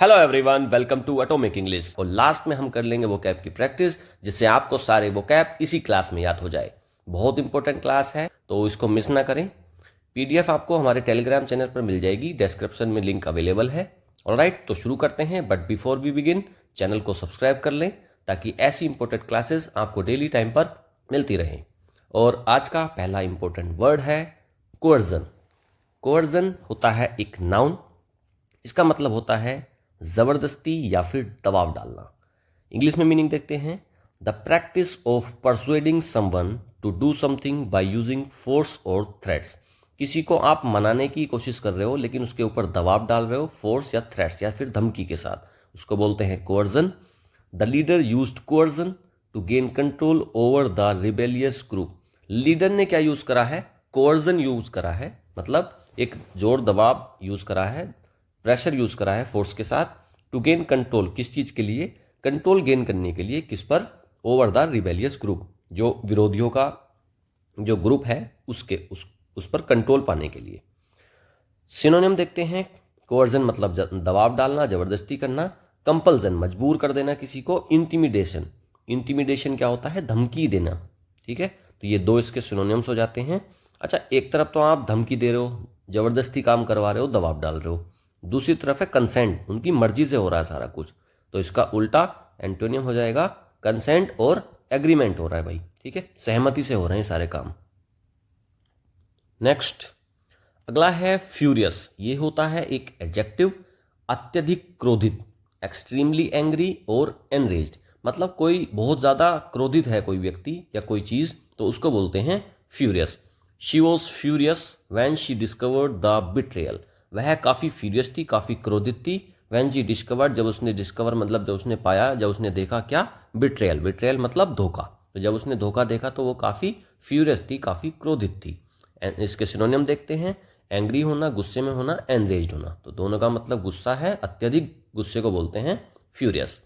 Hello everyone, welcome to atomic English. और लास्ट में हम कर लेंगे वोकैब की प्रैक्टिस, जिससे आपको सारे वोकैब इसी क्लास में याद हो जाए। बहुत इंपॉर्टेंट क्लास है, तो इसको मिस ना करें। पीडीएफ आपको हमारे टेलीग्राम चैनल पर मिल जाएगी, डिस्क्रिप्शन में लिंक अवेलेबल है। ऑलराइट, तो शुरू करते हैं। But before we begin, channel को सब्सक्राइब कर लें ताकि ऐसी इंपॉर्टेंट क्लासेस आपको डेली टाइम पर मिलती रहें। और आज का पहला इंपॉर्टेंट वर्ड है कोअर्जन। कोअर्जन होता है एक नाउन। इसका मतलब होता है जबरदस्ती या फिर दबाव डालना। इंग्लिश में मीनिंग देखते हैं। The practice of persuading someone to do something by using force और थ्रेट्स। किसी को आप मनाने की कोशिश कर रहे हो, लेकिन उसके ऊपर दबाव डाल रहे हो फोर्स या थ्रेट्स या फिर धमकी के साथ, उसको बोलते हैं coercion. The leader used coercion to gain control over the rebellious group. Leader ने क्या यूज करा है? कोअर्जन यूज करा है, मतलब एक जोर दबाव यूज करा है, प्रेशर यूज करा है फोर्स के साथ। टू गेन कंट्रोल, किस चीज के लिए? कंट्रोल गेन करने के लिए। किस पर? ओवर द रिबेलियस ग्रुप, जो विरोधियों का जो ग्रुप है उसके उस पर कंट्रोल पाने के लिए। सिनोनिम देखते हैं। कोअर्जन मतलब दबाव डालना, जबरदस्ती करना। कंपल्जन, मजबूर कर देना किसी को। इंटिमिडेशन, इंटिमिडेशन क्या होता है? धमकी देना। ठीक है, तो ये दो इसके सिनोनिम्स हो जाते हैं। अच्छा, एक तरफ तो आप धमकी दे रहे हो, जबरदस्ती काम करवा रहे हो, दबाव डाल रहे हो। दूसरी तरफ है कंसेंट, उनकी मर्जी से हो रहा है सारा कुछ। तो इसका उल्टा एंटोनियम हो जाएगा कंसेंट और एग्रीमेंट हो रहा है भाई। ठीक है, सहमति से हो रहे हैं सारे काम। नेक्स्ट, अगला है फ्यूरियस। ये होता है एक एडजेक्टिव, अत्यधिक क्रोधित, एक्सट्रीमली एंग्री और एनरेज्ड। मतलब कोई बहुत ज़्यादा क्रोधित है कोई व्यक्ति या कोई चीज़, तो उसको बोलते हैं furious. She was furious when she discovered the betrayal. वह काफ़ी फ्यूरियस थी, काफ़ी क्रोधित थी। वैन शी डिस्कवर्ड, जब उसने डिस्कवर मतलब जब उसने पाया, जब उसने देखा क्या? बिट्रेयल। बिट्रेयल मतलब धोखा। तो जब उसने धोखा देखा तो वो काफ़ी फ्यूरियस थी, काफ़ी क्रोधित थी। इसके सिनोनियम देखते हैं। एंग्री होना, गुस्से में होना, एनरेज्ड होना। तो दोनों का मतलब गुस्सा है, अत्यधिक गुस्से को बोलते हैं फ्यूरियस।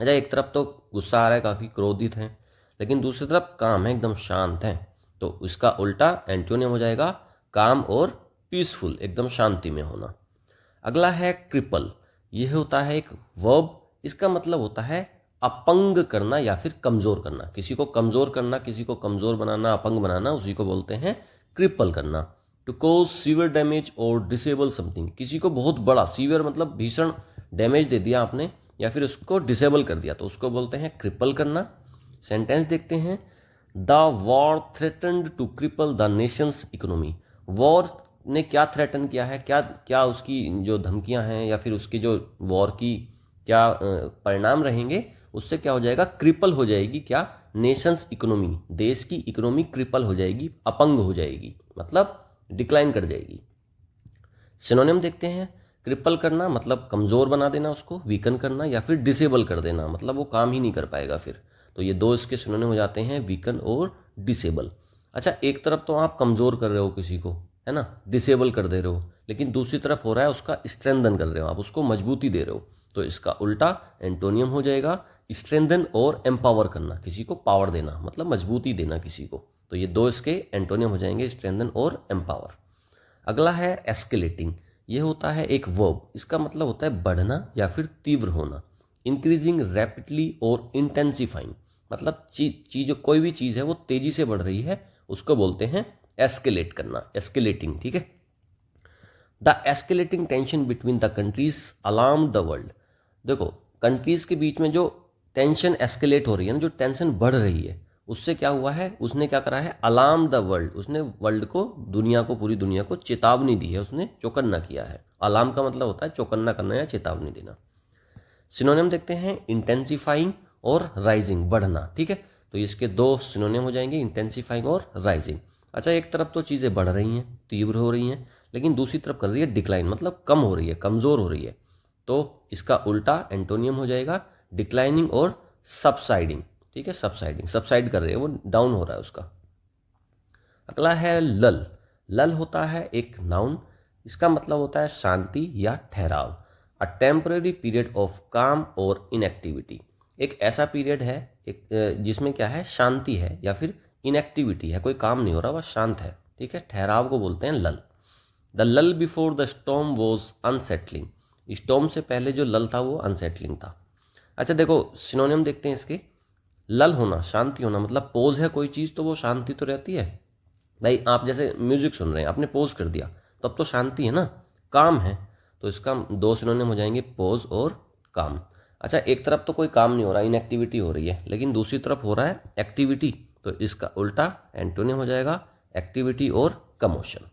अच्छा, एक तरफ तो गुस्सा आ रहा है, काफ़ी क्रोधित है, लेकिन दूसरी तरफ काम है, एकदम शांत है। तो इसका उल्टा एंटोनियम हो जाएगा काम और पीसफुल, एकदम शांति में होना। अगला है क्रिपल। यह होता है एक वर्ब। इसका मतलब होता है अपंग करना या फिर कमजोर करना। किसी को कमजोर करना, किसी को कमजोर बनाना, अपंग बनाना, उसी को बोलते हैं क्रिपल करना। टू कोज सीवियर डैमेज और डिसेबल समथिंग। किसी को बहुत बड़ा, सीवियर मतलब भीषण डैमेज दे दिया आपने या फिर उसको डिसेबल कर दिया, तो उसको बोलते हैं क्रिपल करना। सेंटेंस देखते हैं। The war threatened to cripple the nation's economy. War ने क्या थ्रेटन किया है, क्या क्या उसकी जो धमकियां हैं या फिर उसकी जो वॉर की क्या परिणाम रहेंगे, उससे क्या हो जाएगा? क्रिपल हो जाएगी क्या? नेशंस इकोनॉमी, देश की इकोनॉमी क्रिपल हो जाएगी, अपंग हो जाएगी, मतलब डिक्लाइन कर जाएगी। सिनोनिम देखते हैं। क्रिपल करना मतलब कमज़ोर बना देना, उसको वीकन करना, या फिर डिसेबल कर देना, मतलब वो काम ही नहीं कर पाएगा फिर। तो ये दो इसके सिनोनिम हो जाते हैं, वीकन और डिसेबल। अच्छा, एक तरफ तो आप कमज़ोर कर रहे हो किसी को, है ना, डिसेबल कर दे रहे हो, लेकिन दूसरी तरफ हो रहा है उसका स्ट्रेंथन कर रहे हो, आप उसको मजबूती दे रहे हो। तो इसका उल्टा एंटोनियम हो जाएगा स्ट्रेंथन और एम्पावर करना, किसी को पावर देना, मतलब मजबूती देना किसी को। तो ये दो इसके एंटोनियम हो जाएंगे, स्ट्रेंथन और एम्पावर। अगला है एस्केलेटिंग। ये होता है एक वर्ब। इसका मतलब होता है बढ़ना या फिर तीव्र होना। इंक्रीजिंग रैपिडली और इंटेंसिफाइंग, मतलब चीज कोई भी चीज़ है वो तेजी से बढ़ रही है, उसको बोलते हैं एस्केलेट करना, एस्केलेटिंग। ठीक है। The escalating tension between the countries alarm the world. देखो, कंट्रीज के बीच में जो टेंशन एस्केलेट हो रही है ना, जो टेंशन बढ़ रही है, उससे क्या हुआ है? उसने क्या करा है? Alarm the world. उसने वर्ल्ड को, दुनिया को, पूरी दुनिया को चेतावनी दी है, उसने चौकन्ना किया है। अलार्म का मतलब होता है चौकन्ना करना या चेतावनी देना। सिनोनिम देखते हैं। इंटेंसिफाइंग और राइजिंग, बढ़ना। ठीक है, तो इसके दो सिनोनिम हो जाएंगे, इंटेंसिफाइंग और राइजिंग। अच्छा, एक तरफ तो चीज़ें बढ़ रही हैं, तीव्र हो रही हैं, लेकिन दूसरी तरफ कर रही है डिक्लाइन, मतलब कम हो रही है, कमज़ोर हो रही है। तो इसका उल्टा एंटोनियम हो जाएगा डिक्लाइनिंग और सबसाइडिंग। ठीक है, सबसाइडिंग, सबसाइड कर रही है, वो डाउन हो रहा है उसका। अगला है लल। लल होता है एक नाउन। इसका मतलब होता है शांति या ठहराव। अ टेम्पररी पीरियड ऑफ काम और इनएक्टिविटी। एक ऐसा पीरियड है एक जिसमें क्या है? शांति है या फिर इनएक्टिविटी है, कोई काम नहीं हो रहा, बस शांत है। ठीक है, ठहराव को बोलते हैं लल। द लल before the storm was unsettling. Storm से पहले जो लल था वो अनसेटलिंग था। अच्छा देखो सिनोनिम देखते हैं इसके। लल होना, शांति होना, मतलब पोज है कोई चीज़ तो वो शांति तो रहती है भाई। आप जैसे म्यूजिक सुन रहे हैं, आपने पोज कर दिया तो अब तो शांति है ना। काम है तो इसका दो सिनोनिम हो जाएंगे, पोज और काम। अच्छा एक तरफ तो कोई काम नहीं हो रहा, इनएक्टिविटी हो रही है, लेकिन दूसरी तरफ हो रहा है एक्टिविटी, तो इसका उल्टा एंटोनिम हो जाएगा एक्टिविटी और कमोशन।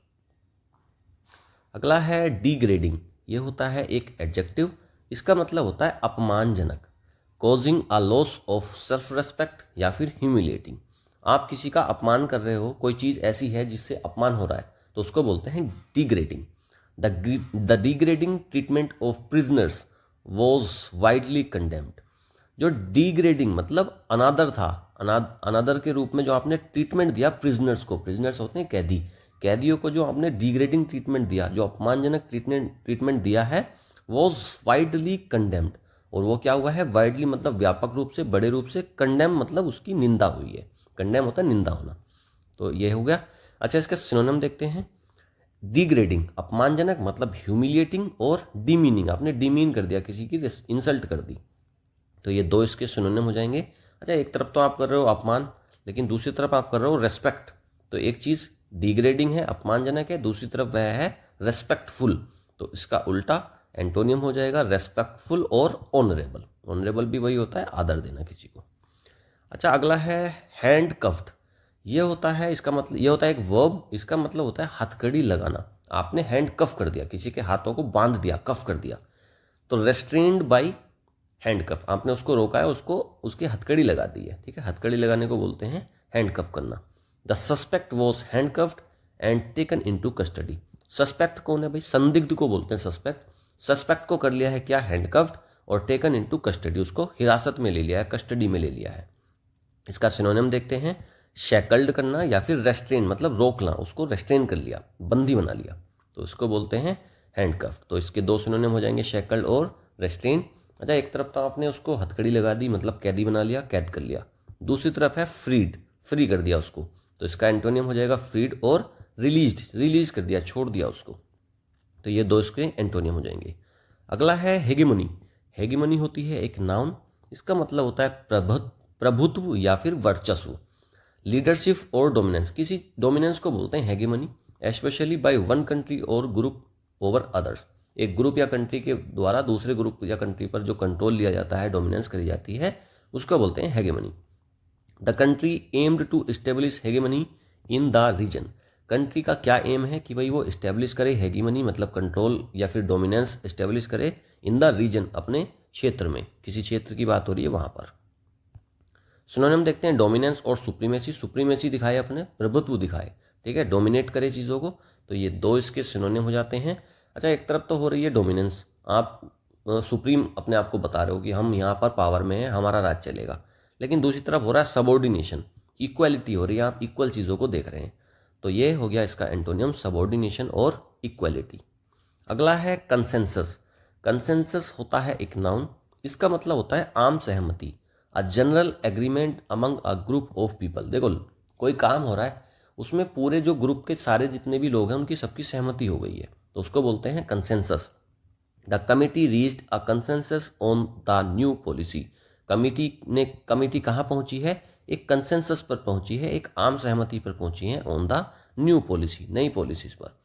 अगला है डिग्रेडिंग। ये होता है एक एडजेक्टिव, इसका मतलब होता है अपमानजनक, causing a loss of self respect या फिर ह्यूमिलेटिंग। आप किसी का अपमान कर रहे हो, कोई चीज़ ऐसी है जिससे अपमान हो रहा है, तो उसको बोलते हैं degrading. The degrading treatment of prisoners was widely condemned. जो डिग्रेडिंग मतलब अनादर था, अनादर के रूप में जो आपने ट्रीटमेंट दिया प्रिजनर्स को, प्रिजनर्स होते हैं कैदी, कैदियों को जो आपने डिग्रेडिंग ट्रीटमेंट दिया, जो अपमानजनक ट्रीटमेंट दिया है, वॉज वाइडली कंडेम्ड। और वो क्या हुआ है, वाइडली मतलब व्यापक रूप से, बड़े रूप से, कंडेम मतलब उसकी निंदा हुई है। कंडेम होता है निंदा होना, तो ये हो गया। अच्छा इसका सिनोनिम देखते हैं। डिग्रेडिंग अपमानजनक मतलब ह्यूमिलिएटिंग, और डिमीनिंग आपने डिमीन कर दिया, किसी की इंसल्ट कर दी, तो ये दो इसके सिनोनिम हो जाएंगे। अच्छा एक तरफ तो आप कर रहे हो अपमान, लेकिन दूसरी तरफ आप कर रहे हो रेस्पेक्ट, तो एक चीज़ डिग्रेडिंग है, अपमानजनक है, दूसरी तरफ वह है रेस्पेक्टफुल, तो इसका उल्टा एंटोनियम हो जाएगा रेस्पेक्टफुल और ऑनरेबल। ऑनरेबल भी वही होता है आदर देना किसी को। अच्छा अगला है हैंड कफ्ड। ये होता है, इसका मतलब ये होता है एक वर्ब, इसका मतलब होता है हथकड़ी लगाना। आपने हैंड कफ कर दिया, किसी के हाथों को बांध दिया, कफ कर दिया, तो रेस्ट्रेन्ड बाई हैंड कफ, आपने उसको रोका है, उसको उसकी हथकड़ी लगा दी है, ठीक है। हथकड़ी लगाने को बोलते हैं हैंड कफ करना। The suspect was hand cuffed and taken into custody. Suspect कौन है भाई, संदिग्ध को बोलते हैं सस्पेक्ट। सस्पेक्ट को कर लिया है क्या, हैंड कफ्ड, और टेकन इनटू कस्टडी, उसको हिरासत में ले लिया है, कस्टडी में ले लिया है। इसका सिनोनिम देखते हैं। शैकल्ड करना या फिर रेस्ट्रेन मतलब रोकना, उसको रेस्ट्रेन कर लिया, बंदी बना लिया, तो उसको बोलते हैं हैंडकफ। तो इसके दो सिनोनिम हो जाएंगे, शैकल्ड और रेस्ट्रेन। अच्छा एक तरफ तो आपने उसको हथकड़ी लगा दी मतलब कैदी बना लिया, कैद कर लिया, दूसरी तरफ है फ्रीड, फ्री कर दिया उसको, तो इसका एंटोनियम हो जाएगा फ्रीड और रिलीज्ड, रिलीज कर दिया, छोड़ दिया उसको, तो ये दो इसके एंटोनियम हो जाएंगे। अगला है हेगेमनी। हेगेमनी होती है एक नाउन, इसका मतलब होता है प्रभुत्व या फिर वर्चस्व, लीडरशिप और डोमिनेंस। किसी डोमिनेंस को बोलते हैं हेगेमनी, एस्पेशली बाय वन कंट्री और ग्रुप ओवर अदर्स। एक ग्रुप या कंट्री के द्वारा दूसरे ग्रुप या कंट्री पर जो कंट्रोल लिया जाता है, डोमिनेंस करी जाती है, उसको बोलते हैं hegemony. The country aimed to establish hegemony in the region. Country का क्या एम है कि भाई वो इस्टेब्लिश करे हेगेमनी मतलब कंट्रोल या फिर डोमिनेंस इस्टेब्लिश करे, इन द रीजन अपने क्षेत्र में, किसी क्षेत्र की बात हो रही है वहाँ पर। सिनोनिम देखते हैं, डोमिनेंस और सुप्रीमेसी। सुप्रीमेसी दिखाए अपने, प्रभुत्व दिखाए, ठीक है, डोमिनेट करे चीज़ों को, तो ये दो इसके सिनोनिम हो जाते हैं। अच्छा एक तरफ तो हो रही है डोमिनेंस, आप सुप्रीम अपने आप को बता रहे हो कि हम यहाँ पर पावर में हैं, हमारा राज चलेगा, लेकिन दूसरी तरफ हो रहा है सबऑर्डिनेशन, इक्वालिटी हो रही है, आप इक्वल चीज़ों को देख रहे हैं, तो ये हो गया इसका एंटोनियम, सबऑर्डिनेशन और इक्वालिटी। अगला है कंसेंसस। कंसेंसस होता है एक नाउन, इसका मतलब होता है आम सहमति, a general agreement among a group of people. देखो कोई काम हो रहा है, उसमें पूरे जो ग्रुप के सारे जितने भी लोग हैं उनकी सबकी सहमति हो गई है, तो उसको बोलते हैं consensus. The committee reached a consensus on the new policy. Committee कहाँ पहुंची है, एक कंसेंसस पर पहुंची है, एक आम सहमति पर पहुंची है, ऑन द न्यू पॉलिसी, नई पॉलिसीज पर।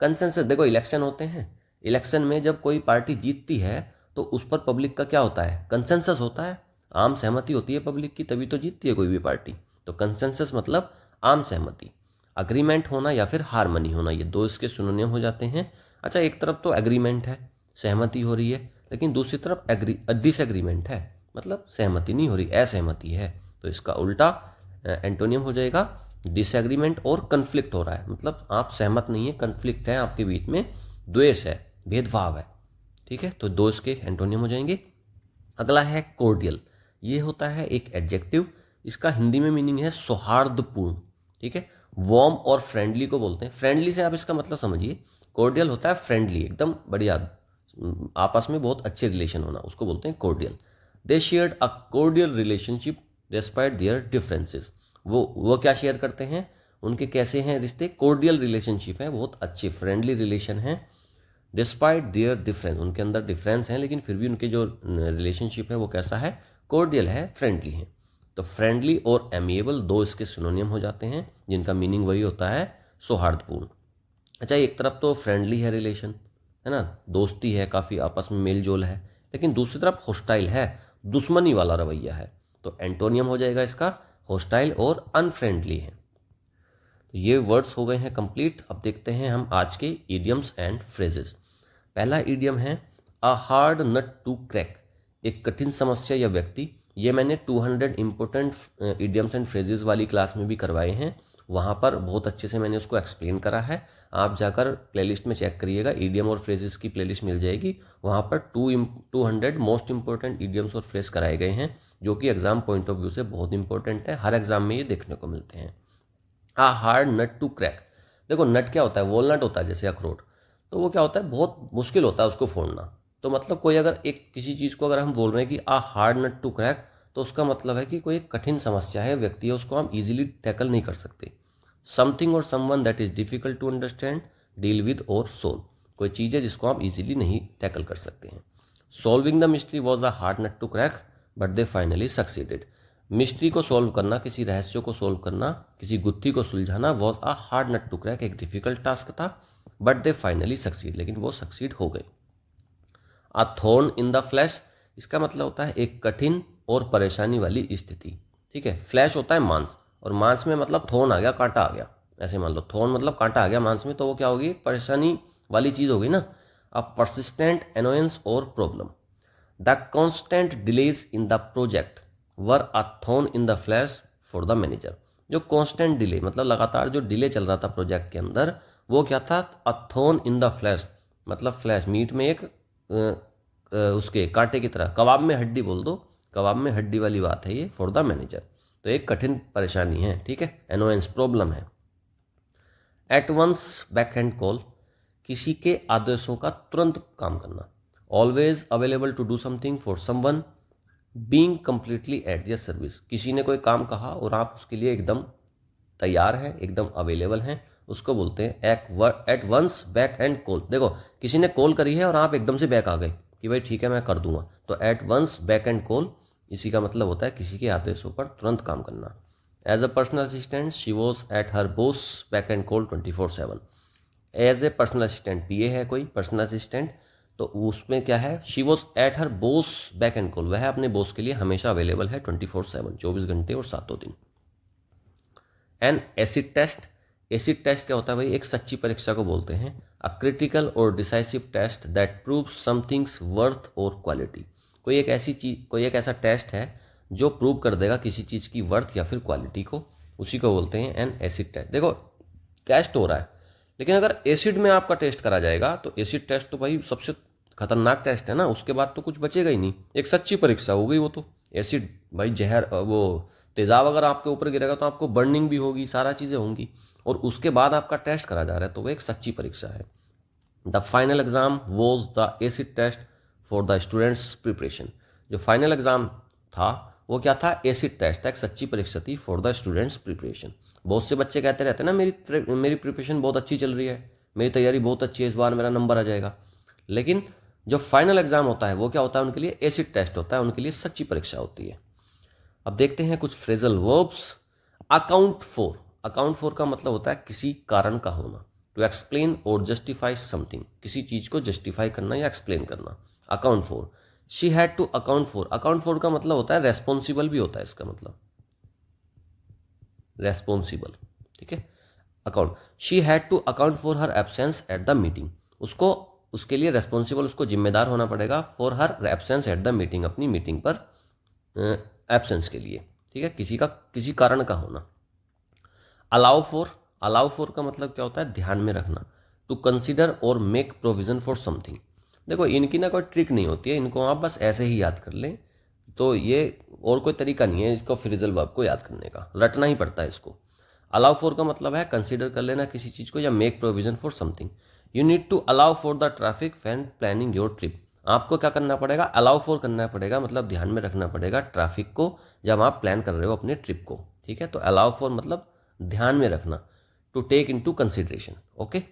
कंसेंसस देखो इलेक्शन होते हैं, इलेक्शन में जब कोई पार्टी जीतती है तो उस पर पब्लिक का क्या होता है, कंसेंसस होता है, आम सहमति होती है पब्लिक की, तभी तो जीतती है कोई भी पार्टी। तो कंसेंसस मतलब आम सहमति। अग्रीमेंट होना या फिर हारमनी होना, ये दो इसके सिनोनिम हो जाते हैं। अच्छा एक तरफ तो एग्रीमेंट है, सहमति हो रही है, लेकिन दूसरी तरफ डिसएग्रीमेंट है, मतलब सहमति नहीं हो रही, असहमति है, तो इसका उल्टा एंटोनियम हो जाएगा डिसएग्रीमेंट और कन्फ्लिक्ट हो रहा है, मतलब आप सहमत नहीं है, कन्फ्लिक्ट है आपके बीच में, द्वेष है, भेदभाव है, ठीक है, तो दो इसके एंटोनियम हो जाएंगे। अगला है कोर्डियल। ये होता है एक एडजेक्टिव, इसका हिंदी में मीनिंग है सौहार्दपूर्ण, ठीक है। वार्म और फ्रेंडली को बोलते हैं, फ्रेंडली से आप इसका मतलब समझिए, कोर्डियल होता है फ्रेंडली, एकदम बढ़िया, आपस में बहुत अच्छे रिलेशन होना, उसको बोलते हैं cordial. They shared a cordial relationship despite there differences. वो क्या शेयर करते हैं, उनके कैसे हैं रिश्ते, कोर्डियल रिलेशनशिप है, बहुत अच्छे फ्रेंडली रिलेशन हैं, डिस्पाइट देयर डिफरेंस, उनके अंदर डिफरेंस हैं लेकिन फिर भी उनके जो रिलेशनशिप है वो कैसा है, कोर्डियल है, फ्रेंडली है। तो फ्रेंडली और एमिएबल दो इसके सिनोनियम हो जाते हैं जिनका मीनिंग वही होता है सौहार्दपूर्ण। अच्छा, एक तरफ तो फ्रेंडली है रिलेशन, है ना, दोस्ती है, काफ़ी आपस में मेल जोल है, लेकिन दूसरी तरफ हॉस्टाइल है, दुश्मनी वाला रवैया है। तो एंटोनियम हो जाएगा इसका हॉस्टाइल और अनफ्रेंडली है। तो ये वर्ड्स हो गए हैं कंप्लीट। अब देखते हैं हम आज के इडियम्स एंड फ्रेजेस। पहला इडियम है a hard nut to crack, एक कठिन समस्या या व्यक्ति। ये मैंने 200 इंपॉर्टेंट इडियम्स एंड फ्रेजेस वाली क्लास में भी करवाए हैं, वहाँ पर बहुत अच्छे से मैंने उसको एक्सप्लेन करा है। आप जाकर प्लेलिस्ट में चेक करिएगा, इडियम और फ्रेजेस की प्लेलिस्ट मिल जाएगी, वहाँ पर 200 मोस्ट इंपॉर्टेंट इडियम्स और फ्रेज कराए गए हैं जो कि एग्जाम पॉइंट ऑफ व्यू से बहुत इंपॉर्टेंट है, हर एग्जाम में ये देखने को मिलते हैं। आ हार्ड नट टू क्रैक, देखो नट क्या होता है, वॉलनट होता है जैसे अखरोट, तो वो क्या होता है, बहुत मुश्किल होता है उसको फोड़ना। तो मतलब कोई अगर एक किसी चीज़ को अगर हम बोल रहे हैं कि आ हार्ड नट टू क्रैक, तो उसका मतलब है कि कोई एक कठिन समस्या है, व्यक्ति है, उसको हम इजीली टैकल नहीं कर सकते। समथिंग और someone that is difficult to understand, deal with और सोल्व, कोई चीज़ है जिसको आप इजीली नहीं टैकल कर सकते हैं। Solving the mystery was a hard nut to crack but they finally succeeded, mystery को सॉल्व करना, किसी रहस्य को सॉल्व करना, किसी गुत्थी को सुलझाना was a hard nut to crack, एक डिफिकल्ट टास्क था, बट दे फाइनली सक्सीड, लेकिन वो सक्सीड हो गए। A thorn in the flesh, इसका मतलब होता है एक कठिन और परेशानी वाली स्थिति, ठीक है। फ्लैश होता है मांस, और मांस में मतलब थॉर्न आ गया, कांटा आ गया, ऐसे मान लो थॉर्न मतलब कांटा आ गया मांस में, तो वो क्या होगी, परेशानी वाली चीज़ होगी ना। अ परसिस्टेंट एनोयंस और problem, the constant delays in the project were a thorn in the flash for the manager, जो कॉन्स्टेंट डिले मतलब लगातार जो डिले चल रहा था प्रोजेक्ट के अंदर, वो क्या था, अ थॉर्न इन द फ्लैश, मतलब फ्लैश मीट में एक उसके कांटे की तरह, कबाब में हड्डी बोल दो, कबाब में हड्डी वाली बात है ये, फॉर द मैनेजर, तो एक कठिन परेशानी है, ठीक है, एनोयंस प्रॉब्लम है। At one's beck and call, किसी के आदेशों का तुरंत काम करना। Always available to do something for someone, being completely at their service, किसी ने कोई काम कहा और आप उसके लिए एकदम तैयार हैं, एकदम अवेलेबल हैं, उसको बोलते हैं at one's beck and call. देखो किसी ने कॉल करी है और आप एकदम से बैक आ गए कि भाई ठीक है मैं कर दूंगा, तो at one's beck and call, इसी का मतलब होता है किसी के आदेशों पर तुरंत काम करना। As a personal assistant she was at her boss back and call 24/7, as a personal assistant, PA है कोई पर्सनल असिस्टेंट, तो उसमें क्या है, she was at her boss back and call, वह अपने बोस के लिए हमेशा अवेलेबल है 24/7, 24 घंटे और 7 दिन। An acid test, acid test क्या होता है भाई, एक सच्ची परीक्षा को बोलते हैं। अ क्रिटिकल और decisive test that prove something's worth और क्वालिटी, कोई एक ऐसी चीज, कोई एक ऐसा टेस्ट है जो प्रूव कर देगा किसी चीज़ की वर्थ या फिर क्वालिटी को, उसी को बोलते हैं एन एसिड टेस्ट। देखो टेस्ट हो रहा है, लेकिन अगर एसिड में आपका टेस्ट करा जाएगा तो एसिड टेस्ट तो भाई सबसे खतरनाक टेस्ट है ना, उसके बाद तो कुछ बचेगा ही नहीं, एक सच्ची परीक्षा हो गई वो तो। एसिड भाई जहर, वो तेजाब अगर आपके ऊपर गिरेगा तो आपको बर्निंग भी होगी, सारा चीज़ें होंगी, और उसके बाद आपका टेस्ट करा जा रहा है, तो वो एक सच्ची परीक्षा है। The final exam was the acid test for the student's preparation, जो फाइनल एग्जाम था वो क्या था, एसिड टेस्ट था, एक सच्ची परीक्षा थी फॉर द स्टूडेंट्स प्रिपरेशन। बहुत से बच्चे कहते रहते हैं ना मेरी प्रिपरेशन बहुत अच्छी चल रही है, मेरी तैयारी बहुत अच्छी है, इस बार मेरा नंबर आ जाएगा, लेकिन जो फाइनल एग्जाम होता है वो क्या होता है, उनके लिए एसिड टेस्ट होता है, उनके लिए सच्ची परीक्षा होती है। अब देखते हैं कुछ phrasal verbs. Account for, account for का मतलब होता है किसी कारण का होना, टू एक्सप्लेन और जस्टिफाई समथिंग, किसी चीज को जस्टिफाई करना या एक्सप्लेन करना, account for. She had to account for, account for का मतलब होता है रेस्पॉन्सिबल भी होता है इसका मतलब, रेस्पॉन्सिबल, ठीक है, account. She had to account for her absence at the meeting, उसको उसके लिए रेस्पॉन्सिबल, उसको जिम्मेदार होना पड़ेगा for her absence at the meeting, अपनी मीटिंग पर एब्सेंस के लिए, ठीक है, किसी कारण का होना। अलाउ फॉर, अलाउ फॉर का मतलब क्या होता है, ध्यान में रखना, टू कंसिडर और मेक प्रोविजन फॉर समथिंग। देखो इनकी ना कोई ट्रिक नहीं होती है, इनको आप बस ऐसे ही याद कर लें, तो ये और कोई तरीका नहीं है इसको फ्रेजल वर्ब को याद करने का, रटना ही पड़ता है इसको। अलाउ फॉर का मतलब है कंसिडर कर लेना किसी चीज़ को, या make provision for something. You need to allow for the traffic when planning your trip, आपको क्या करना पड़ेगा, अलाउ फॉर करना पड़ेगा, मतलब ध्यान में रखना पड़ेगा ट्रैफिक को जब आप प्लान कर रहे हो अपने ट्रिप को, ठीक है। तो अलाउ फॉर मतलब ध्यान में रखना, to take into consideration, okay.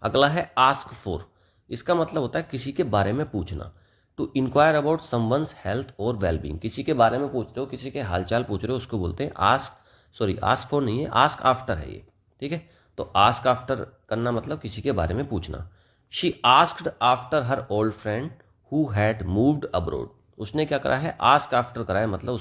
अगला है आस्क फॉर, इसका मतलब होता है किसी के बारे में पूछना। To inquire about someone's health और वेलबींग, किसी के बारे में पूछ रहे हो, किसी के हालचाल पूछ रहे हो, उसको बोलते हैं आस्क फॉर नहीं है, आस्क आफ्टर है ये, ठीक है। तो आस्क आफ्टर करना मतलब किसी के बारे में पूछना। She asked after her old friend who had moved abroad, उसने क्या करा है, आस्क आफ्टर करा है, मतलब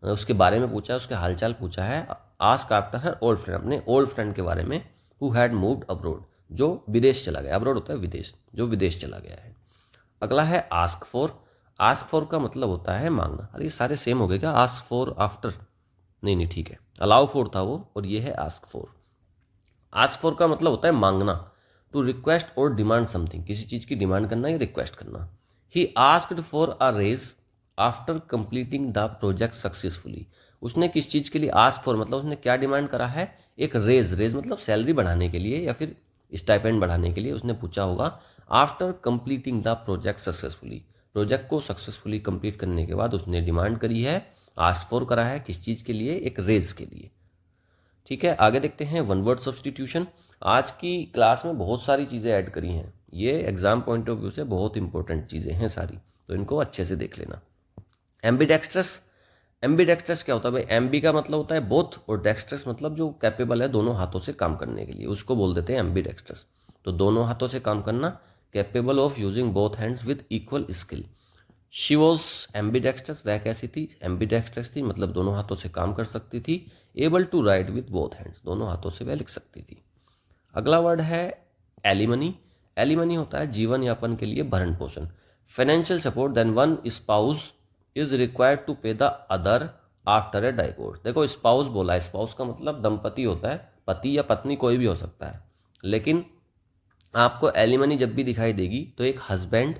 उसके बारे में पूछा है, उसके हालचाल पूछा है। Ask after her old friend, अपने ओल्ड फ्रेंड के बारे में, हु हैड मूव्ड अब्रोड, जो विदेश चला गया, अब्रोड होता है विदेश, जो विदेश चला गया है। अगला है आस्क फॉर। आस्क फॉर का मतलब होता है मांगना। अरे ये सारे सेम हो गए क्या, आस्क फॉर आफ्टर, नहीं नहीं ठीक है, अलाउ फॉर था वो, और ये है आस्क फॉर। आस्क फॉर का मतलब होता है मांगना। टू रिक्वेस्ट और डिमांड समथिंग, किसी चीज़ की डिमांड करना या रिक्वेस्ट करना। He asked for a rage after completing the project successfully, उसने किस चीज़ के लिए आस्क फॉर मतलब उसने क्या डिमांड करा है, एक रेज मतलब सैलरी बढ़ाने के लिए या फिर स्टाइपेंड बढ़ाने के लिए उसने पूछा होगा। After completing the project successfully, project को सक्सेसफुली कंप्लीट करने के बाद उसने डिमांड करी है, आस्क फॉर करा है, किस चीज़ के लिए, एक रेज के लिए। ठीक है, आगे देखते हैं वन वर्ड सब्सटीट्यूशन। आज की क्लास में बहुत सारी चीज़ें ऐड करी हैं, ये एग्जाम पॉइंट ऑफ व्यू से बहुत इंपॉर्टेंट चीज़ें हैं सारी, तो इनको अच्छे से देख लेना। एम्बीडेक्स्ट्रस, एम्बीडेक्स्ट्रस क्या होता है भाई, एम्बी का मतलब होता है बोथ, और डेक्स्ट्रस मतलब जो कैपेबल है दोनों हाथों से काम करने के लिए, उसको बोल देते हैं एम्बीडेक्स्ट्रस। तो दोनों हाथों से काम करना, capable of using both hands with equal skill. She was ambidextrous, वह कैसी थी, एम्बीडेक्स्ट्रस थी, मतलब दोनों हाथों से काम कर सकती थी। Able to write with both hands, दोनों हाथों से वह लिख सकती थी। अगला वर्ड है एलिमनी। एलिमनी होता है जीवन यापन के लिए भरण पोषण। Financial support then one spouse is required to pay the other after a divorce. देखो स्पाउस बोला है, स्पाउस का मतलब दंपति होता है, पति या पत्नी कोई भी हो सकता है, लेकिन आपको एलिमनी जब भी दिखाई देगी तो एक हस्बैंड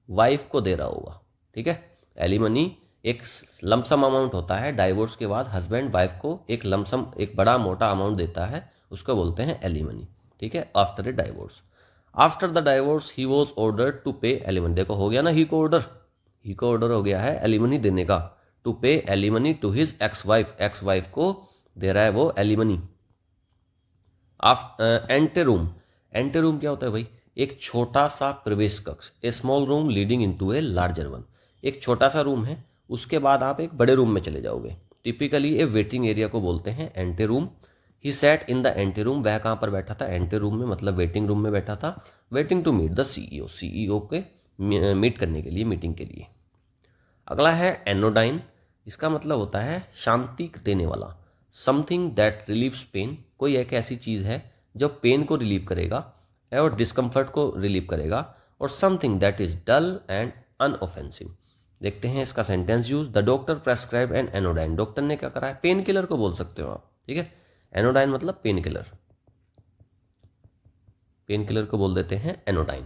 वाइफ को दे रहा होगा, ठीक है। एलिमनी एक लमसम अमाउंट होता है, डाइवोर्स के बाद हस्बैंड वाइफ को एक लमसम, एक बड़ा मोटा अमाउंट देता है, उसको बोलते हैं एलिमनी, ठीक है, after a divorce. After the divorce he was ordered to pay alimony, देखो हो गया ना, ही को ऑर्डर हो गया है एलिमनी देने का, to pay alimony to his ex wife, ex wife को दे रहा है वो एलिमनी। एंटेरूम, एंटेरूम क्या होता है भाई, एक छोटा सा प्रवेश कक्ष, a small room leading into a larger one, एक छोटा सा रूम है, उसके बाद आप एक बड़े रूम में चले जाओगे, टिपिकली ए वेटिंग एरिया को बोलते हैं anteroom. He sat in the anteroom, वह कहाँ पर बैठा था, एंटे रूम में, मतलब वेटिंग रूम में बैठा था। Waiting to meet the CEO, CEO के मीट करने के लिए, मीटिंग के लिए। अगला है एनोडाइन, इसका मतलब होता है शांति देने वाला। समथिंग दैट रिलीव्स पेन, कोई एक ऐसी चीज़ है जो पेन को रिलीव करेगा और डिस्कम्फर्ट को रिलीव करेगा। और something that is dull and inoffensive. देखते हैं इसका sentence use. The doctor prescribe an anodyne, doctor ने क्या करा है, पेन किलर को बोल सकते हो आप, ठीक है। एनोडाइन मतलब पेन किलर, पेन किलर को बोल देते हैं anodyne.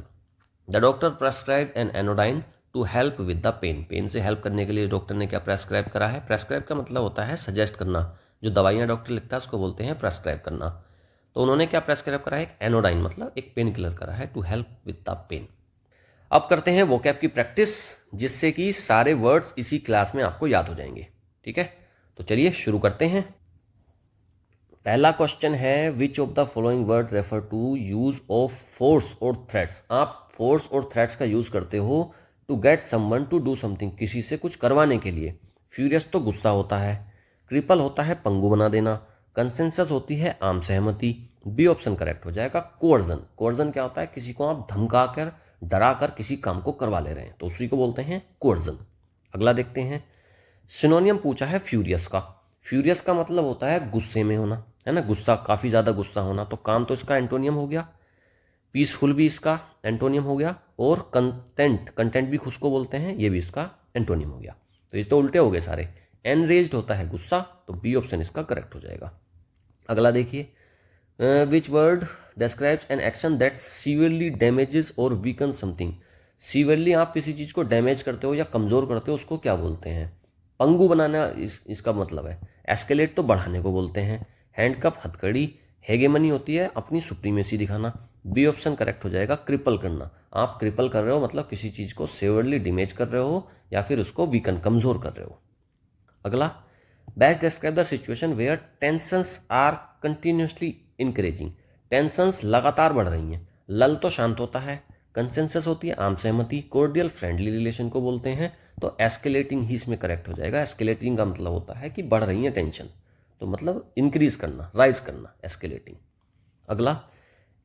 The doctor prescribe an anodyne to help with the pain, pain से हेल्प करने के लिए डॉक्टर ने क्या प्रेस्क्राइब करा है। प्रेस्क्राइब का मतलब होता है सजेस्ट करना, जो दवाइयाँ डॉक्टर लिखता है उसको बोलते हैं प्रेस्क्राइब करना। तो उन्होंने क्या प्रेस्क्राइब करा है, एक एनोडाइन मतलब एक पेन किलर करा है, to help with the pain. अब करते हैं वोकैब की प्रैक्टिस, जिससे कि सारे वर्ड्स इसी क्लास में आपको याद हो जाएंगे, ठीक है। तो चलिए शुरू करते हैं। पहला क्वेश्चन है, which of the following word refer to use of force और थ्रेट्स। आप फोर्स और थ्रेट्स का यूज करते हो to get someone to do something, किसी से कुछ करवाने के लिए। फ्यूरियस तो गुस्सा होता है, क्रिपल होता है पंगु बना देना, कंसेंसस होती है आम सहमति। बी ऑप्शन करेक्ट हो जाएगा। कोअर्जन, कोअर्जन क्या होता है, किसी को आप धमका कर, डरा कर किसी काम को करवा ले रहे हैं, तो उसी को बोलते हैं कोअर्जन। अगला देखते हैं, सिनोनियम पूछा है फ्यूरियस का। फ्यूरियस का मतलब होता है गुस्से में होना, है ना, गुस्सा, काफ़ी ज़्यादा गुस्सा होना, तो काम तो इसका एंटोनियम हो गया। पीसफुल भी इसका एंटोनियम हो गया, और कंटेंट, कंटेंट भी खुद को बोलते हैं, ये भी इसका एंटोनियम हो गया। तो ये तो उल्टे हो गए सारे। एनरेज्ड होता है गुस्सा, तो बी ऑप्शन इसका करेक्ट हो जाएगा। अगला देखिए, which word describes an action that severely damages और वीकन समथिंग। सीवियरली आप किसी चीज़ को डैमेज करते हो या कमज़ोर करते हो, उसको क्या बोलते हैं। पंगु बनाना इसका मतलब है। एस्केलेट तो बढ़ाने को बोलते हैं। हैंडकप हथकड़ी। हेगेमनी होती है अपनी सुप्रीमेसी दिखाना। बी ऑप्शन करेक्ट हो जाएगा। क्रिपल करना, आप क्रिपल कर रहे हो मतलब किसी चीज़ को सीवियरली डैमेज कर रहे हो या फिर उसको वीकन, कमज़ोर कर रहे हो। अगला, best describe the situation where tensions are continuously increasing. Tensions लगातार बढ़ रही हैं। लल तो शांत होता है, कंसेंसस होती है आम सहमति, कोर्डियल फ्रेंडली रिलेशन को बोलते हैं। तो एस्केलेटिंग ही इसमें करेक्ट हो जाएगा। एस्केलेटिंग का मतलब होता है कि बढ़ रही है टेंशन, तो मतलब इंक्रीज करना, राइज करना, एस्केलेटिंग। अगला,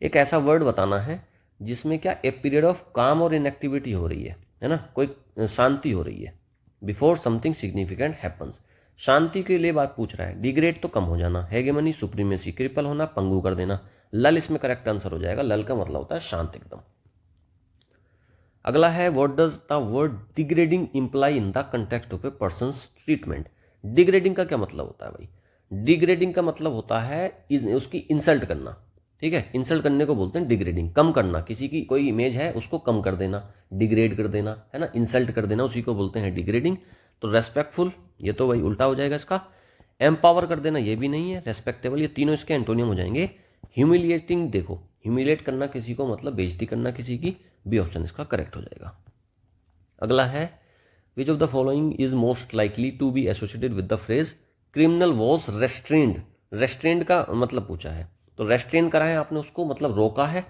एक ऐसा वर्ड बताना है जिसमें क्या ए पीरियड ऑफ काम और इनएक्टिविटी हो रही है ना, कोई शांति हो रही है, बिफोर समथिंग सिग्निफिकेंट हैपन्स। शांति के लिए बात पूछ रहा है। डिग्रेड तो कम हो जाना, हेगेमनी सुप्रीमेसी क्रिपल होना, पंगु कर देना। लल इसमें करेक्ट आंसर हो जाएगा। लल का मतलब होता है शांत एकदम। अगला है what does the word degrading imply in the context of A persons treatment. Degrading का क्या मतलब होता है भाई? डिग्रेडिंग का मतलब होता है उसकी इंसल्ट करना, ठीक है। इंसल्ट करने को बोलते हैं डिग्रेडिंग। कम करना, किसी की कोई इमेज है उसको कम कर देना, डिग्रेड कर देना, है ना, इंसल्ट कर देना, उसी को बोलते हैं डिग्रेडिंग। तो रेस्पेक्टफुल, ये तो भाई उल्टा हो जाएगा इसका। एम्पावर कर देना, ये भी नहीं है। रेस्पेक्टेबल, ये तीनों इसके एंटोनियम हो जाएंगे। ह्यूमिलिएटिंग, देखो ह्यूमिलिएट करना किसी को मतलब बेइज्जती करना किसी की, बी ऑप्शन इसका करेक्ट हो जाएगा। अगला है which of the following is most likely to be associated with the phrase criminal was restrained. Restrained का मतलब पूछा है, तो रेस्ट्रेन करा है आपने उसको, मतलब रोका है।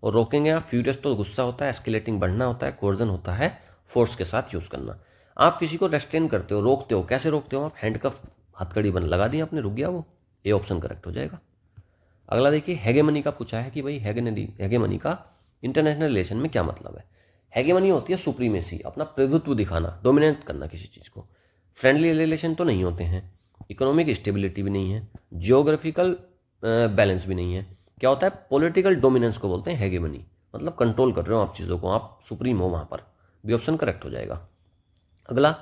और रोकेंगे आप, फ्यूरियस तो गुस्सा होता है, एस्केलेटिंग बढ़ना होता है, कोर्जन होता है फोर्स के साथ यूज़ करना। आप किसी को रेस्ट्रेन करते हो, रोकते हो, कैसे रोकते हो आप? हैंडकफ, हथकड़ी बन लगा दी आपने, रुक गया वो, ए ऑप्शन करेक्ट हो जाएगा। अगला देखिए, हेगेमनी का पूछा है कि भाई हेगेमनी का इंटरनेशनल रिलेशन में क्या मतलब है। हेगेमनी होती है सुप्रीमेसी, अपना प्रभुत्व दिखाना, डोमिनेट करना किसी चीज़ को। फ्रेंडली रिलेशन तो नहीं होते हैं, इकोनॉमिक स्टेबिलिटी भी नहीं है, जियोग्राफिकल बैलेंस भी नहीं है। क्या होता है? पॉलिटिकल डोमिनेंस को बोलते हैं हेगेमनी, मतलब कंट्रोल कर रहे हो आप चीज़ों को, आप सुप्रीम हो वहाँ पर। बी ऑप्शन करेक्ट हो जाएगा। अगला,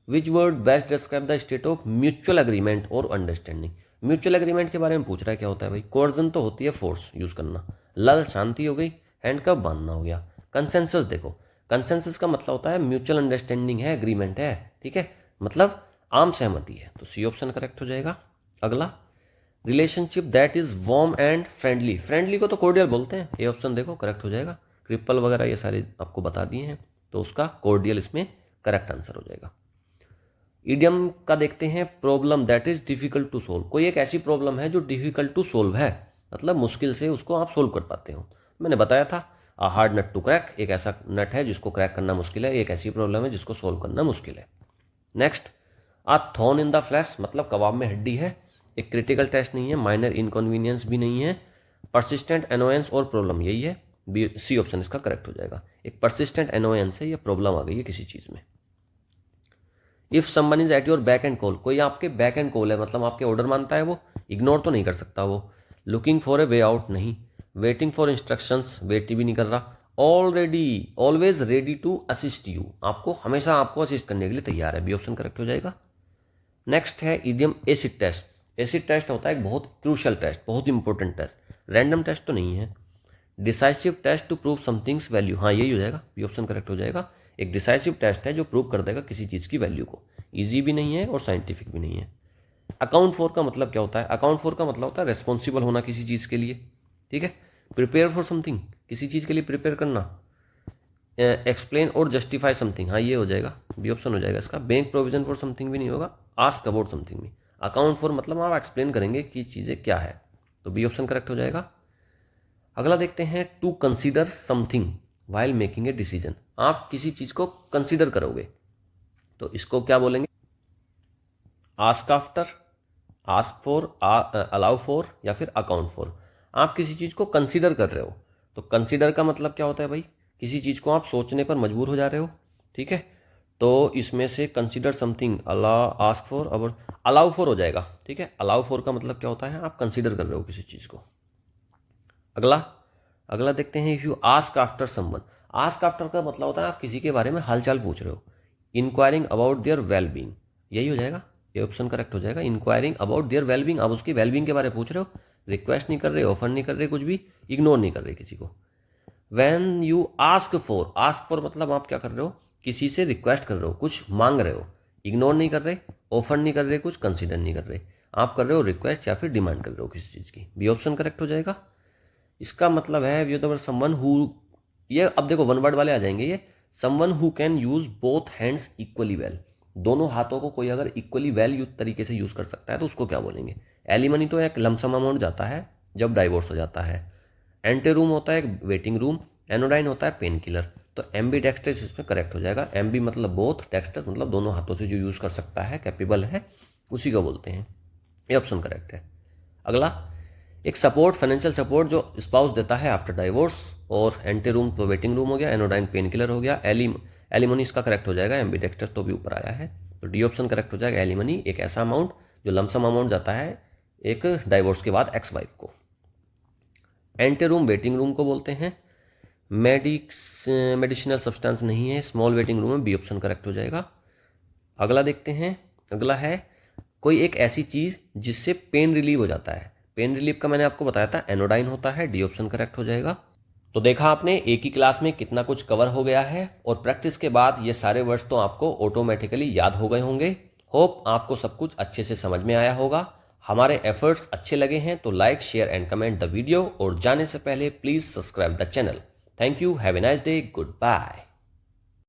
which word best describe the state of mutual agreement और अंडरस्टैंडिंग। म्यूचुअल एग्रीमेंट के बारे में पूछ रहा है, क्या होता है भाई? कोर्जन तो होती है फोर्स यूज़ करना, लल शांति हो गई, हैंडकफ बांधना हो गया। कंसेंसस, देखो कंसेंसस का मतलब होता है म्यूचुअल अंडरस्टैंडिंग है, एग्रीमेंट है, ठीक है, मतलब आम सहमति है, तो सी ऑप्शन करेक्ट हो जाएगा। अगला, relationship that is warm and friendly. Friendly को तो कोर्डियल बोलते हैं, ये ऑप्शन देखो करेक्ट हो जाएगा। क्रिपल वगैरह ये सारे आपको बता दिए हैं, तो उसका कोर्डियल इसमें करेक्ट आंसर हो जाएगा। इडियम का देखते हैं, problem that is difficult to solve. कोई एक ऐसी प्रॉब्लम है जो डिफिकल्ट टू सोल्व है, मतलब मुश्किल से उसको आप सोल्व कर पाते हो। मैंने बताया था a hard nut to crack, एक ऐसा नट है जिसको क्रैक करना मुश्किल है, एक ऐसी प्रॉब्लम है जिसको सोल्व करना मुश्किल है। Next, a thorn in the flash, मतलब कबाब में हड्डी है, एक क्रिटिकल टेस्ट नहीं है, माइनर इनकन्वीनियंस भी नहीं है, परसिस्टेंट एनोयंस और प्रॉब्लम, यही है, बी सी ऑप्शन इसका करेक्ट हो जाएगा। एक परसिस्टेंट एनोयंस है, ये प्रॉब्लम आ गई है किसी चीज़ में। If someone is at your back and call, कोई आपके बैक एंड कॉल है, मतलब आपके ऑर्डर मानता है, वो इग्नोर तो नहीं कर सकता वो। Looking for a way out, नहीं। वेटिंग फॉर इंस्ट्रक्शंस, वेट भी नहीं कर रहा। Already, always ready to assist you, आपको हमेशा आपको असिस्ट करने के लिए तैयार है, बी ऑप्शन करेक्ट हो जाएगा। नेक्स्ट है idiom acid test. Acid test होता है एक बहुत क्रूशल टेस्ट, बहुत इंपॉर्टेंट टेस्ट, रैंडम टेस्ट तो नहीं है। Decisive test to prove something's value, हाँ यही हो जाएगा, बी ऑप्शन करेक्ट हो जाएगा। एक डिसाइसिव टेस्ट है जो प्रूव कर देगा किसी चीज़ की वैल्यू को। ईजी भी नहीं है और साइंटिफिक भी नहीं है। अकाउंट फॉर का मतलब क्या होता है? अकाउंट फॉर का मतलब होता है रेस्पॉन्सिबल होना किसी चीज़ के लिए, ठीक है। प्रिपेयर फॉर समथिंग, किसी चीज़ के लिए प्रिपेयर करना। एक्सप्लेन और जस्टिफाई समथिंग, हाँ ये हो जाएगा, बी ऑप्शन हो जाएगा इसका। बैंक प्रोविजन फॉर समथिंग भी नहीं होगा, आस्क अबाउट समथिंग भी। अकाउंट फॉर मतलब आप एक्सप्लेन करेंगे कि चीज़ें क्या है, तो बी ऑप्शन करेक्ट हो जाएगा। अगला देखते हैं, to consider something while making a decision. आप किसी चीज़ को कंसीडर करोगे तो इसको क्या बोलेंगे? Ask after, ask for, allow for, या फिर अकाउंट फॉर। आप किसी चीज़ को कंसीडर कर रहे हो, तो कंसीडर का मतलब क्या होता है भाई? किसी चीज़ को आप सोचने पर मजबूर हो जा रहे हो, ठीक है। तो इसमें से कंसीडर समथिंग, आस्क फॉर, अब अलाउ फॉर हो जाएगा, ठीक है। अलाउ फॉर का मतलब क्या होता है? आप कंसीडर कर रहे हो किसी चीज़ को। अगला, अगला देखते हैं, if you ask after someone. Ask after का मतलब होता है आप किसी के बारे में हालचाल पूछ रहे हो। Enquiring about their well being, यही हो जाएगा, ये ऑप्शन करेक्ट हो जाएगा। Enquiring about their well being, आप उसकी वेल बींग के बारे में पूछ रहे हो, रिक्वेस्ट नहीं कर रहे, ऑफर नहीं कर रहे, कुछ भी इग्नोर नहीं कर रहे किसी को। वैन यू आस्क फॉर मतलब आप क्या कर रहे हो? किसी से रिक्वेस्ट कर रहे हो, कुछ मांग रहे हो, इग्नोर नहीं कर रहे, ऑफर नहीं कर रहे, कुछ कंसिडर नहीं कर रहे, आप कर रहे हो रिक्वेस्ट या फिर डिमांड कर रहे हो किसी चीज़ की, बी ऑप्शन करेक्ट हो जाएगा। इसका मतलब है यू द समवन हु, ये अब देखो वन वर्ड वाले आ जाएंगे, ये someone who can use both hands equally well. दोनों हाथों को कोई अगर इक्वली वेल यूज तरीके से यूज कर सकता है तो उसको क्या बोलेंगे? एलिमनी तो एक लमसम अमाउंट जाता है जब डाइवोर्स हो जाता है। एंटे रूम होता है एक वेटिंग रूम, एनोडाइन होता है पेन किलर, तो एम्बीडेक्स्ट्रस इसमें करेक्ट हो जाएगा। एम्बी मतलब बोथ, डेक्स्ट्रस मतलब दोनों हाथों से जो यूज़ कर सकता है, कैपेबल है, उसी को बोलते हैं। ये ऑप्शन करेक्ट है। अगला, एक सपोर्ट, फाइनेंशियल सपोर्ट जो स्पाउस देता है आफ्टर डाइवोर्स, और एंटी रूम तो वेटिंग रूम हो गया, एनोडाइन पेन किलर हो गया, एलिमनी इसका करेक्ट हो जाएगा, एम्बीडेक्स्ट्रस तो भी ऊपर आया है, तो डी ऑप्शन करेक्ट हो जाएगा। एलिमनी एक ऐसा अमाउंट जो लमसम अमाउंट जाता है एक डाइवोर्स के बाद एक्स वाइफ को। एंटी रूम वेटिंग रूम को बोलते हैं। मेडिसिनल सब्सटेंस नहीं है, स्मॉल वेटिंग रूम में, बी ऑप्शन करेक्ट हो जाएगा। अगला देखते हैं, अगला है कोई एक ऐसी चीज़ जिससे पेन रिलीव हो जाता है। पेन रिलीफ का मैंने आपको बताया था, एनोडाइन होता है, डी ऑप्शन करेक्ट हो जाएगा। तो देखा आपने एक ही क्लास में कितना कुछ कवर हो गया है, और प्रैक्टिस के बाद ये सारे वर्ड्स तो आपको ऑटोमेटिकली याद हो गए होंगे। होप आपको सब कुछ अच्छे से समझ में आया होगा। हमारे एफर्ट्स अच्छे लगे हैं तो like, share and comment the video, और जाने से पहले please subscribe the channel. Thank you, have a nice day, good bye.